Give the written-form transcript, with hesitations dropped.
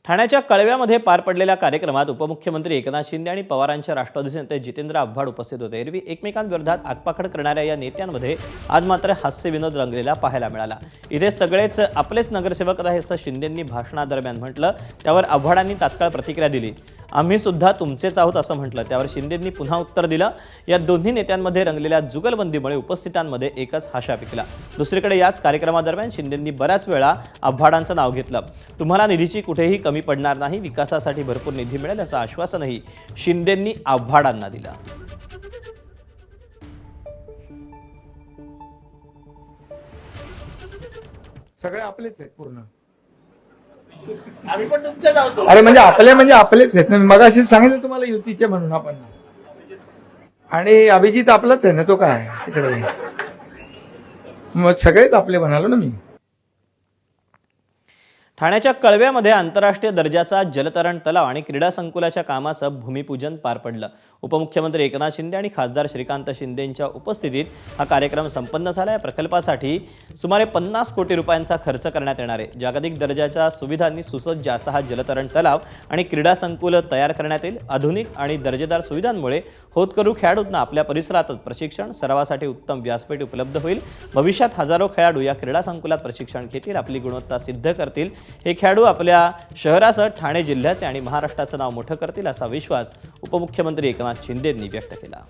ठाण्याच्या कळव्यामध्ये पार पडलेल्या कार्यक्रमात उपमुख्यमंत्री एकनाथ शिंदे आणि पवारांच्या राष्ट्रवादीचे नेते जितेंद्र आव्हाड उपस्थित होते। एरवी एकमेकांविरोधात आगपाखड करणाऱ्या या नेत्यांमध्ये आज मात्र हास्यविनोद रंगलेला पाहायला मिळाला। इथे सगळेच आपलेच नगरसेवक आहे असं शिंदेंनी भाषणादरम्यान म्हटलं। त्यावर आव्हाडांनी तात्काळ प्रतिक्रिया दिली। आम्ही सुद्धा तुमचेच आहोत असं म्हटलं। त्यावर शिंदेंनी पुन्हा उत्तर दिलं। या दोन्ही नेत्यांमध्ये रंगलेल्या जुगलबंदीमुळे उपस्थितांमध्ये एकच हाशा पिकला। दुसरीकडे याच कार्यक्रमादरम्यान शिंदेंनी बऱ्याच वेळा आव्हाडांचं नाव घेतलं। तुम्हाला निधीची कुठेही कमी पडणार नाही, विकासासाठी भरपूर निधी मिळेल असं आश्वासनही शिंदेंनी आव्हाडांना दिलं। सगळे आपलेच आहेत पूर्ण। आम्ही पण तुमचेच आहोत। अरे म्हणजे आपलेच आहेत ना। मगाशी सांगितलं तुम्हाला युतीचे म्हणून आपण। आणि अभिजित आपलाच आहे ना, तो काय तिकडे। मग सगळेच आपले म्हणालो ना मी। ठाण्याच्या कळव्यामध्ये आंतरराष्ट्रीय दर्जाचा जलतरण तलाव आणि क्रीडा संकुलाच्या कामाचं भूमिपूजन पार पडलं। उपमुख्यमंत्री एकनाथ शिंदे आणि खासदार श्रीकांत शिंदेंच्या उपस्थितीत हा कार्यक्रम संपन्न झाला। या प्रकल्पासाठी सुमारे 50 कोटी रुपयांचा खर्च करण्यात येणार आहे। जागतिक दर्जाच्या सुविधांनी सुसज्ज असा हा जलतरण तलाव आणि क्रीडा संकुल तयार करण्यात येईल। आधुनिक आणि दर्जेदार सुविधांमुळे होतकरू खेळाडूंना आपल्या परिसरातच प्रशिक्षण सरावासाठी उत्तम व्यासपीठ उपलब्ध होईल। भविष्यात हजारो खेळाडू या क्रीडा संकुलात प्रशिक्षण घेतील, आपली गुणवत्ता सिद्ध करतील। हे खेळाडू आपल्या शहरासह ठाणे जिल्ह्याचे आणि महाराष्ट्राचं नाव मोठं करतील असा विश्वास उपमुख्यमंत्री एकनाथ शिंदेंनी व्यक्त केला।